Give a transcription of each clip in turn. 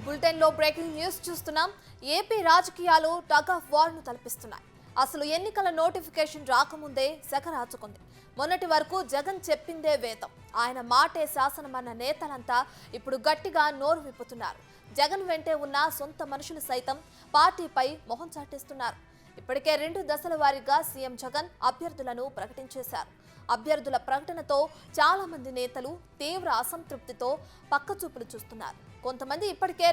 Bulletin లో breaking news చూస్తున్నాం. AP రాజకీయాలు టగ్ ఆఫ్ వార్ ను తలపిస్తున్నాయి. అసలు ఎన్నికల నోటిఫికేషన్ రాకముందే సెగ రాచుకుంది. మొన్నటి వరకు జగన్ చెప్పిందే వేదం, ఆయన మాటే శాసనమన్న నేతలంతా ఇప్పుడు గట్టిగా నోరు విప్పుతున్నారు. జగన్ వెంటే ఉన్న సొంత మనుషులు సైతం పార్టీపై మొహం చాటేస్తున్నారు. ఇప్పటికే 2 దశల వారీగా సీఎం జగన్ అభ్యర్థులను ప్రకటించేశారు. అభ్యర్థుల ప్రకటనతో చాలా మంది నేతలు తీవ్ర అసంతృప్తితో పక్కచూపులు చూస్తున్నారు. కొంతమంది ఇప్పటికే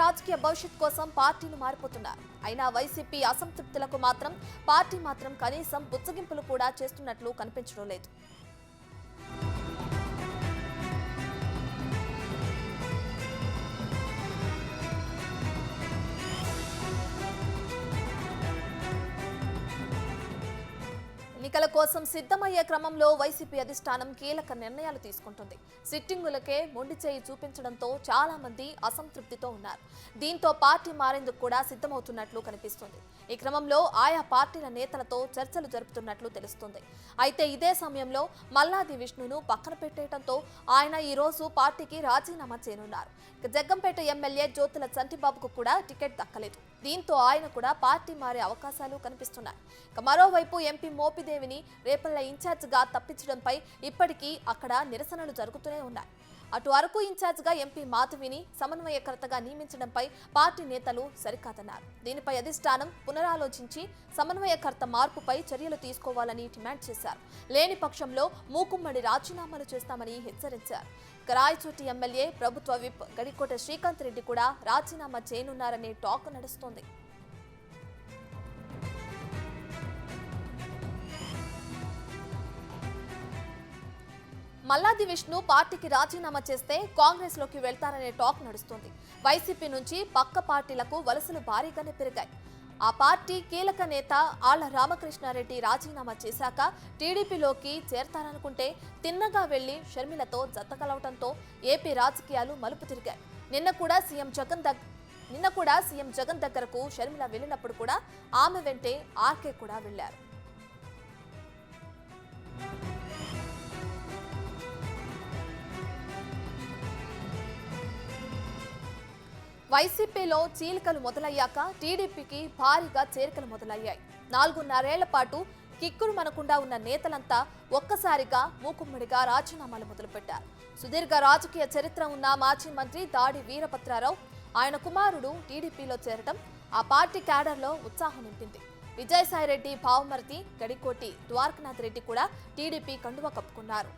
రాజకీయ భవిష్యత్ కోసం పార్టీలు మారిపోతున్నారు. అయినా వైసీపీ అసంతృప్తులకు మాత్రం పార్టీ మాత్రం కనీసం బుచ్చగింపులు కూడా చేస్తున్నట్లు కనిపించడం లేదు. ఎన్నికల కోసం సిద్ధమయ్యే క్రమంలో వైసీపీ అధిష్టానం కీలక నిర్ణయాలు తీసుకుంటుంది. సిట్టింగులకే మొండి చేయి చూపించడంతో చాలా మంది అసంతృప్తితో ఉన్నారు. దీంతో పార్టీ మారేందుకు కూడా సిద్ధమవుతున్నట్లు కనిపిస్తుంది. ఈ క్రమంలో ఆయా పార్టీల నేతలతో చర్చలు జరుపుతున్నట్లు తెలుస్తుంది. అయితే ఇదే సమయంలో మల్లాది విష్ణును పక్కన పెట్టేయడంతో ఆయన ఈ రోజు పార్టీకి రాజీనామా చేయనున్నారు. జగ్గంపేట ఎమ్మెల్యే జ్యోతుల చంటిబాబుకు కూడా టికెట్ దక్కలేదు. దీంతో ఆయన కూడా పార్టీ మారే అవకాశాలు కనిపిస్తున్నాయి. మరోవైపు ఎంపీ మోపిదేవిని రేపల్ల ఇన్ఛార్జిగా తప్పించడంపై ఇప్పటికీ అక్కడ నిరసనలు జరుగుతూనే ఉన్నాయి. అటు అరకు ఇన్ఛార్జిగా ఎంపీ మాధవిని సమన్వయకర్తగా నియమించడంపై పార్టీ నేతలు సరికాదన్నారు. దీనిపై అధిష్టానం పునరాలోచించి సమన్వయకర్త మార్పుపై చర్యలు తీసుకోవాలని డిమాండ్ చేశారు. లేని పక్షంలో మూకుమ్మడి రాజీనామాలు చేస్తామని హెచ్చరించారు. రాయచోటి ఎమ్మెల్యే ప్రభుత్వ విప్ గడికోట శ్రీకాంత్ రెడ్డి కూడా రాజీనామా చేయనున్నారనే టాక్ నడుస్తోంది. మల్లాది విష్ణు పార్టీకి రాజీనామా చేస్తే కాంగ్రెస్ లోకి వెళ్తారనే టాక్ నడుస్తోంది. వైసీపీ నుంచి పక్క పార్టీలకు వలసలు భారీగానే పెరిగాయి. ఆ పార్టీ కీలక నేత ఆళ్ల రామకృష్ణారెడ్డి రాజీనామా చేశాక టీడీపీలోకి చేరతారనుకుంటే తిన్నగా వెళ్లి షర్మిలతో జతకలవడంతో ఏపీ రాజకీయాలు మలుపు తిరిగాయి. నిన్న కూడా సీఎం జగన్ దగ్గరకు షర్మిల వెళ్ళినప్పుడు కూడా ఆమె వెంటే ఆర్కే కూడా వెళ్లారు. వైసీపీలో చీలికలు మొదలయ్యాక టీడీపీకి భారీగా చేరికలు మొదలయ్యాయి. 4.5 ఏళ్ల పాటు కిక్కురు మనకుండా ఉన్న నేతలంతా ఒక్కసారిగా మూకుమ్మడిగా రాజీనామాలు మొదలుపెట్టారు. సుదీర్ఘ రాజకీయ చరిత్ర ఉన్న మాజీ మంత్రి దాడి వీరభద్రారావు, ఆయన కుమారుడు టీడీపీలో చేరడం ఆ పార్టీ క్యాడర్లో ఉత్సాహం నింపింది. విజయసాయిరెడ్డి భావమర్తి గడికోటి ద్వారకనాథ్ రెడ్డి కూడా టీడీపీ కండువా కప్పుకున్నారు.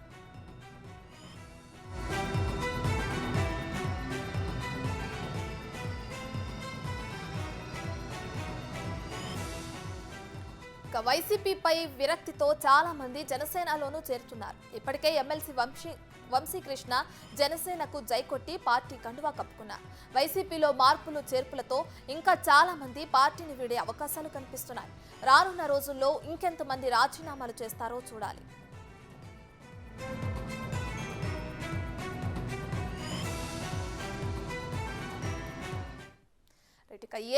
వైసీపీపై విరక్తితో చాలా మంది జనసేనలోనూ చేరుతున్నారు. ఇప్పటికే ఎమ్మెల్సీ వంశీకృష్ణ జనసేనకు జైకొట్టి పార్టీ కండువా కప్పుకున్నారు. వైసీపీలో మార్పులు చేర్పులతో ఇంకా చాలా మంది పార్టీని వీడే అవకాశాలు కనిపిస్తున్నాయి. రానున్న రోజుల్లో ఇంకెంతమంది రాజీనామాలు చేస్తారో చూడాలి.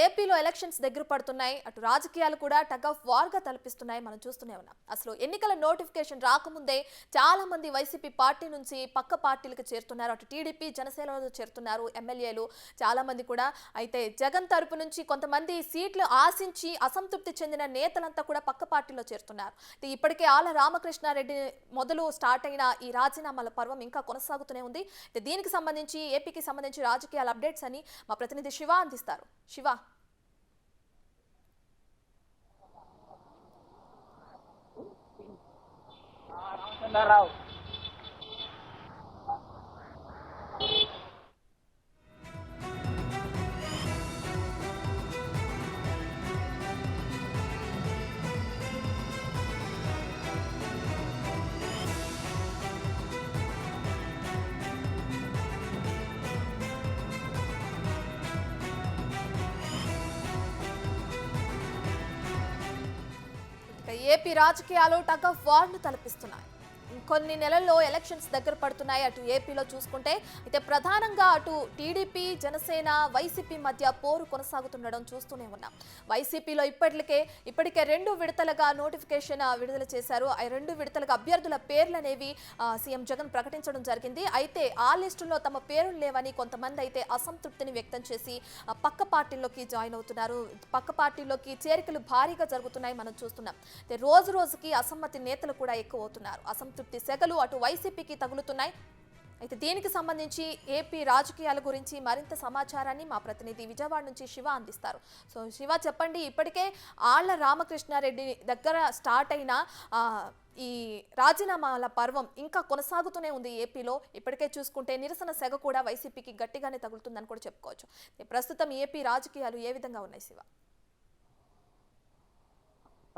ఏపీలో ఎలక్షన్స్ దగ్గర పడుతున్నాయి. అటు రాజకీయాలు కూడా టగ్ ఆఫ్ వార్ గా తలపిస్తున్నాయి. మనం చూస్తూనే ఉన్నాం. అసలు ఎన్నికల నోటిఫికేషన్ రాకముందే చాలా మంది వైసీపీ పార్టీ నుంచి పక్క పార్టీలకు చేరుతున్నారు. అటు టీడీపీ జనసేనలో చేరుతున్నారు ఎమ్మెల్యేలు చాలా మంది కూడా. అయితే జగన్ తరపు నుంచి కొంతమంది సీట్లు ఆశించి అసంతృప్తి చెందిన నేతలంతా కూడా పక్క పార్టీలో చేరుతున్నారు. ఇప్పటికే ఆళ్ల రామకృష్ణారెడ్డి మొదలు స్టార్ట్ అయిన ఈ రాజీనామాల పర్వం ఇంకా కొనసాగుతూనే ఉంది. దీనికి సంబంధించి ఏపీకి సంబంధించి రాజకీయాల అప్డేట్స్ అని మా ప్రతినిధి శివ అందిస్తారు. శివ, రామచంద్రరావు ఏపీ రాజకీయాలు టగ్ ఆఫ్ వార్ ను తలపిస్తున్నాయి. కొన్ని నెలల్లో ఎలక్షన్స్ దగ్గర పడుతున్నాయి అటు ఏపీలో చూసుకుంటే. అయితే ప్రధానంగా అటు టీడీపీ జనసేన వైసీపీ మధ్య పోరు కొనసాగుతుండడం చూస్తూనే ఉన్నాం. వైసీపీలో ఇప్పటికే 2 విడతలుగా నోటిఫికేషన్ విడుదల చేశారు. ఆ 2 విడతలుగా అభ్యర్థుల పేర్లనేవి సీఎం జగన్ ప్రకటించడం జరిగింది. అయితే ఆ లిస్టులో తమ పేర్లు లేవని కొంతమంది అయితే అసంతృప్తిని వ్యక్తం చేసి పక్క పార్టీల్లోకి జాయిన్ అవుతున్నారు. పక్క పార్టీల్లోకి చేరికలు భారీగా జరుగుతున్నాయి మనం చూస్తున్నాం. రోజు రోజుకి అసమ్మతి నేతలు కూడా ఎక్కువ అవుతున్నారు. అసంతృప్తి సెగలు అటు వైసీపీకి తగులుతున్నాయి. అయితే దీనికి సంబంధించి ఏపీ రాజకీయాల గురించి మరింత సమాచారాన్ని మా ప్రతినిధి విజయవాడ నుంచి శివ అందిస్తారు. సో శివ, చెప్పండి, ఇప్పటికే ఆళ్ల రామకృష్ణారెడ్డి దగ్గర స్టార్ట్ అయిన ఈ రాజీనామాల పర్వం ఇంకా కొనసాగుతూనే ఉంది ఏపీలో. ఇప్పటికే చూసుకుంటే నిరసన సెగ కూడా వైసీపీకి గట్టిగానే తగులుతుందని కూడా చెప్పుకోవచ్చు. ప్రస్తుతం ఏపీ రాజకీయాలు ఏ విధంగా ఉన్నాయి శివ?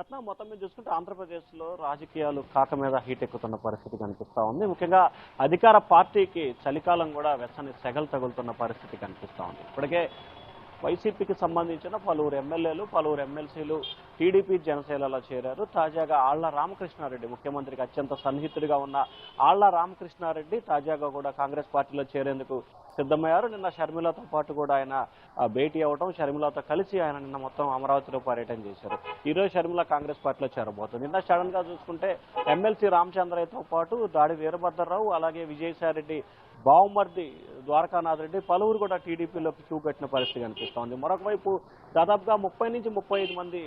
రత్న, మొత్తం మీద చూసుకుంటే ఆంధ్రప్రదేశ్లో రాజకీయాలు కాక మీద హీట్ ఎక్కుతున్న పరిస్థితి కనిపిస్తూ ఉంది. ముఖ్యంగా అధికార పార్టీకి చలికాలం కూడా వెచ్చని సెగలు తగులుతున్న పరిస్థితి కనిపిస్తూ ఉంది. ఇప్పటికే వైసీపీకి సంబంధించిన పలువురు ఎమ్మెల్యేలు, పలువురు ఎమ్మెల్సీలు టీడీపీ జనసేనలో చేరారు. తాజాగా ఆళ్ల రామకృష్ణారెడ్డి, ముఖ్యమంత్రికి అత్యంత సన్నిహితుడిగా ఉన్న ఆళ్ల రామకృష్ణారెడ్డి తాజాగా కూడా కాంగ్రెస్ పార్టీలో చేరేందుకు సిద్ధమయ్యారు. నిన్న షర్మిలతో పాటు కూడా ఆయన భేటీ అవ్వడం, షర్మిలతో కలిసి ఆయన నిన్న మొత్తం అమరావతిలో పర్యటన చేశారు. ఈరోజు షర్మిల కాంగ్రెస్ పార్టీలో చేరబోతుంది. నిన్న సడన్ గా చూసుకుంటే ఎమ్మెల్సీ రామచంద్రయ్యతో పాటు దాడి వీరభద్రరావు, అలాగే విజయసాయిరెడ్డి బావుమర్ది ద్వారకానాథ్ రెడ్డి పలువురు కూడా టీడీపీలోకి క్యూ కట్టిన పరిస్థితి కనిపిస్తోంది. మరొక వైపు దాదాపుగా 30 నుంచి 35 మంది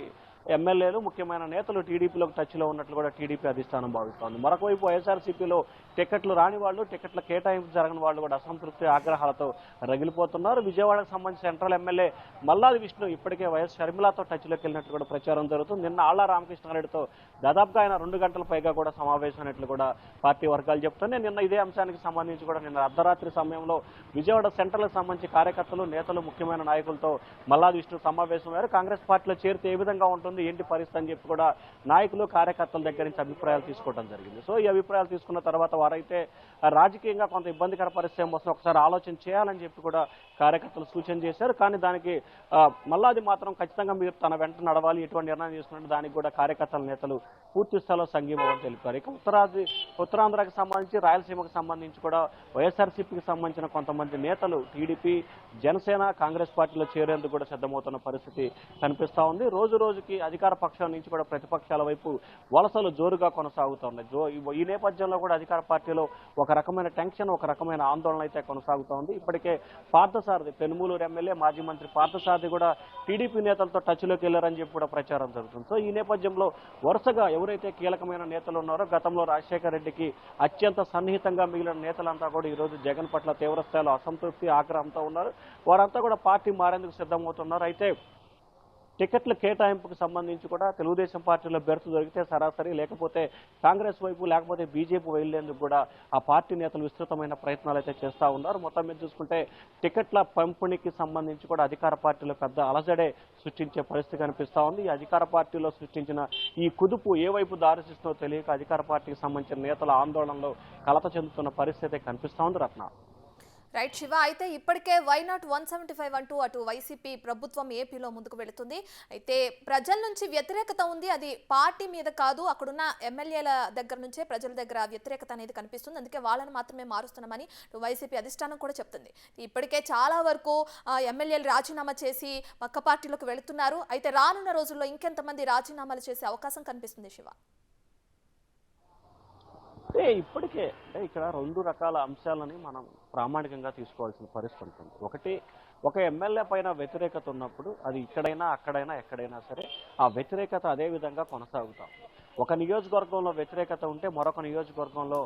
ఎమ్మెల్యేలు, ముఖ్యమైన నేతలు టీడీపీలోకి టచ్లో ఉన్నట్లు కూడా టీడీపీ అధిష్టానం భావిస్తోంది. మరొక వైపు వైఎస్ఆర్సీపీలో టికెట్లు రాని వాళ్ళు, టికెట్ల కేటాయింపు జరగని వాళ్ళు కూడా అసంతృప్తి ఆగ్రహాలతో రగిలిపోతున్నారు. విజయవాడకు సంబంధించి సెంట్రల్ ఎమ్మెల్యే మల్లాది విష్ణు ఇప్పటికే వైఎస్ షర్మిలతో టచ్లోకి వెళ్ళినట్లు కూడా ప్రచారం జరుగుతుంది. నిన్న ఆళ్ల రామకృష్ణారెడ్డితో దాదాపుగా ఆయన 2 గంటల పైగా కూడా సమావేశమైనట్లు కూడా పార్టీ వర్గాలు చెప్తున్నాయి. నిన్న ఇదే అంశానికి సంబంధించి కూడా నిన్న అర్ధరాత్రి సమయంలో విజయవాడ సెంట్రల్కి సంబంధించి కార్యకర్తలు, నేతలు, ముఖ్యమైన నాయకులతో మల్లాది విష్ణు సమావేశమయ్యారు. కాంగ్రెస్ పార్టీలో చేరితే ఏ విధంగా ఉంటుంది, ఏంటి పరిస్థితి అని చెప్పి కూడా నాయకులు, కార్యకర్తల దగ్గర నుంచి అభిప్రాయాలు తీసుకోవడం జరిగింది. సో ఈ అభిప్రాయాలు తీసుకున్న తర్వాత వారైతే రాజకీయంగా కొంత ఇబ్బందికర పరిస్థితి వస్తుంది, ఒకసారి ఆలోచన చేయాలని చెప్పి కూడా కార్యకర్తలు సూచన చేశారు. కానీ దానికి మల్లాది మాత్రం ఖచ్చితంగా మీరు తన వెంట నడవాలి, ఎటువంటి నిర్ణయం తీసుకున్నట్టు దానికి కూడా కార్యకర్తల నేతలు పూర్తి స్థాయిలో సంఘీభావం తెలిపారు. ఇక ఉత్తరాంధ్రకి సంబంధించి, రాయలసీమకు సంబంధించి కూడా వైఎస్ఆర్సీపీకి సంబంధించిన కొంతమంది నేతలు టీడీపీ, జనసేన, కాంగ్రెస్ పార్టీలో చేరేందుకు కూడా సిద్ధమవుతున్న పరిస్థితి కనిపిస్తూ ఉంది. రోజు రోజుకి అధికార పక్షం నుంచి కూడా ప్రతిపక్షాల వైపు వలసలు జోరుగా కొనసాగుతున్నాయి. ఈ నేపథ్యంలో కూడా అధికార పార్టీలో ఒక రకమైన టెన్షన్, ఒక రకమైన ఆందోళన అయితే కొనసాగుతోంది. ఇప్పటికే పార్థసారథి, పెనుమూలూరు ఎమ్మెల్యే, మాజీ మంత్రి పార్థసారథి కూడా టీడీపీ నేతలతో టచ్లోకి వెళ్లారని చెప్పి కూడా ప్రచారం జరుగుతుంది. సో ఈ నేపథ్యంలో వరుసగా ఎవరైతే కీలకమైన నేతలు ఉన్నారో, గతంలో రాజశేఖర రెడ్డికి అత్యంత సన్నిహితంగా మిగిలిన నేతలంతా కూడా ఈరోజు జగన్ పట్ల తీవ్రస్థాయిలో అసంతృప్తి, ఆగ్రహంతో ఉన్నారు. వారంతా కూడా పార్టీ మారేందుకు సిద్ధమవుతున్నారు. అయితే టికెట్ల కేటాయింపుకు సంబంధించి కూడా తెలుగుదేశం పార్టీలో బెర్త్ దొరికితే సరాసరి, లేకపోతే కాంగ్రెస్ వైపు, లేకపోతే బీజేపీ వెళ్లేందుకు కూడా ఆ పార్టీ నేతలు విస్తృతమైన ప్రయత్నాలు అయితే చేస్తూ ఉన్నారు. మొత్తం మీద చూసుకుంటే టికెట్ల పంపిణీకి సంబంధించి కూడా అధికార పార్టీలో పెద్ద అలజడే సృష్టించే పరిస్థితి కనిపిస్తూ ఉంది. ఈ అధికార పార్టీలో సృష్టించిన ఈ కుదుపు ఏ వైపు దారితీస్తుందో తెలియక అధికార పార్టీకి సంబంధించిన నేతల ఆందోళనలో కలత చెందుతున్న పరిస్థితి కనిపిస్తూ ఉంది. రత్న, రైట్ శివ, అయితే ఇప్పటికే వైనాట్ 175 అంటూ అటు వైసీపీ ప్రభుత్వం ఏపీలో ముందుకు వెళుతుంది. అయితే ప్రజల నుంచి వ్యతిరేకత ఉంది, అది పార్టీ మీద కాదు, అక్కడున్న ఎమ్మెల్యేల దగ్గర నుంచే ప్రజల దగ్గర వ్యతిరేకత అనేది కనిపిస్తుంది. అందుకే వాళ్ళని మాత్రమే మారుస్తున్నామని వైసీపీ అధిష్టానం కూడా చెప్తుంది. ఇప్పటికే చాలా వరకు ఎమ్మెల్యేలు రాజీనామా చేసి పక్క పార్టీలోకి వెళుతున్నారు. అయితే రానున్న రోజుల్లో ఇంకెంతమంది రాజీనామాలు చేసే అవకాశం కనిపిస్తుంది శివ? ఇప్పటికే ఇక్కడ 2 రకాల అంశాలని మనం ప్రామాణికంగా తీసుకోవాల్సిన పరిస్థితి ఉంటుంది. ఒకటి, ఒక ఎమ్మెల్యే పైన వ్యతిరేకత ఉన్నప్పుడు అది ఇక్కడైనా, అక్కడైనా, ఎక్కడైనా సరే ఆ వ్యతిరేకత అదే విధంగా కొనసాగుతాం. ఒక నియోజకవర్గంలో వ్యతిరేకత ఉంటే మరొక నియోజకవర్గంలో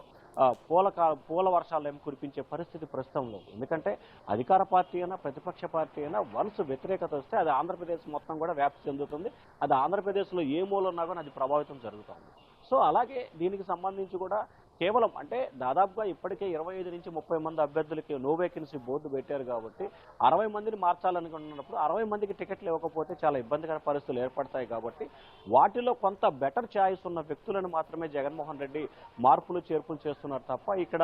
పూల వర్షాలు ఏమి కురిపించే పరిస్థితి ప్రస్తుతం లేదు. ఎందుకంటే అధికార పార్టీ అయినా, ప్రతిపక్ష పార్టీ అయినా వన్స్ వ్యతిరేకత వస్తే అది ఆంధ్రప్రదేశ్ మొత్తం కూడా వ్యాప్తి చెందుతుంది. అది ఆంధ్రప్రదేశ్లో ఏ మూల ఉన్నా కానీ అది ప్రభావితం జరుగుతుంది. సో అలాగే దీనికి సంబంధించి కూడా కేవలం అంటే దాదాపుగా ఇప్పటికే 25 నుంచి 30 మంది అభ్యర్థులకి నో వేకెన్సీ బోర్డు పెట్టారు కాబట్టి 60 మందిని మార్చాలనుకున్నప్పుడు 60 మందికి టికెట్లు ఇవ్వకపోతే చాలా ఇబ్బందికర పరిస్థితులు ఏర్పడతాయి. కాబట్టి వాటిలో కొంత బెటర్ ఛాయిస్ ఉన్న వ్యక్తులను మాత్రమే జగన్మోహన్ రెడ్డి మార్పులు చేర్పులు చేస్తున్నారు తప్ప ఇక్కడ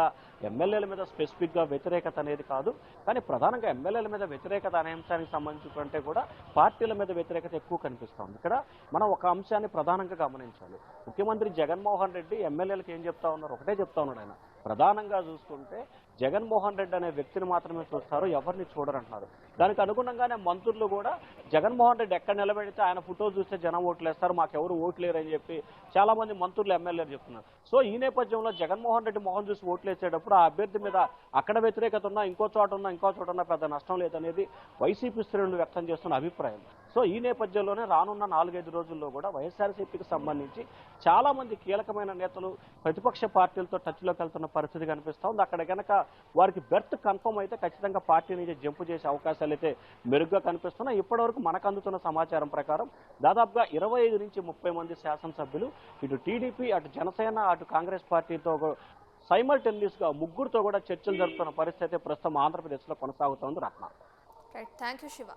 ఎమ్మెల్యేల మీద స్పెసిఫిక్గా వ్యతిరేకత అనేది కాదు. కానీ ప్రధానంగా ఎమ్మెల్యేల మీద వ్యతిరేకత అనే అంశానికి సంబంధించి కంటే కూడా పార్టీల మీద వ్యతిరేకత ఎక్కువ కనిపిస్తుంది. ఇక్కడ మనం ఒక అంశాన్ని ప్రధానంగా గమనించాలి. ముఖ్యమంత్రి జగన్మోహన్ రెడ్డి ఎమ్మెల్యేలకు ఏం చెప్తా ఉన్నారు? ఒకటే చెప్తా ఉన్నాడు ఆయన. ప్రధానంగా చూసుకుంటే జగన్మోహన్ రెడ్డి అనే వ్యక్తిని మాత్రమే చూస్తారు, ఎవరిని చూడరంటున్నారు. దానికి అనుగుణంగానే మంత్రులు కూడా జగన్మోహన్ రెడ్డి ఎక్కడ నిలబెడితే ఆయన ఫోటో చూస్తే జనం ఓట్లేస్తారు, మాకెవరు ఓట్లేరని చెప్పి చాలా మంది మంత్రులు ఎమ్మెల్యేలు చెప్తున్నారు. సో ఈ నేపథ్యంలో జగన్మోహన్ రెడ్డి మొహం చూసి ఓట్లేసేటప్పుడు ఆ అభ్యర్థి మీద అక్కడ వ్యతిరేకత ఉన్నా, ఇంకో చోట ఉన్నా పెద్ద నష్టం లేదనేది వైసీపీ శ్రేణులు వ్యక్తం చేస్తున్న అభిప్రాయం. సో ఈ నేపథ్యంలోనే రానున్న 4-5 రోజుల్లో కూడా వైఎస్ఆర్సీపీకి సంబంధించి చాలా మంది కీలకమైన నేతలు ప్రతిపక్ష పార్టీలతో టచ్లోకి వెళ్తున్న పరిస్థితి కనిపిస్తూ ఉంది. అక్కడ కనుక వారికి బెర్త్ కన్ఫర్మ్ అయితే ఖచ్చితంగా పార్టీ నుంచి జంపు చేసే అవకాశాలు అయితే మెరుగ్గా కనిపిస్తున్నాయి. ఇప్పటివరకు మనకు అందుతున్న సమాచారం ప్రకారం దాదాపుగా 25 నుంచి 30 మంది శాసనసభ్యులు ఇటు టీడీపీ, అటు జనసేన, అటు కాంగ్రెస్ పార్టీతో సైమల్టేనియస్గా ముగ్గురుతో కూడా చర్చలు జరుపుతున్న పరిస్థితి ప్రస్తుతం ఆంధ్రప్రదేశ్లో కొనసాగుతోంది. Ratna. Right, thank you Shiva.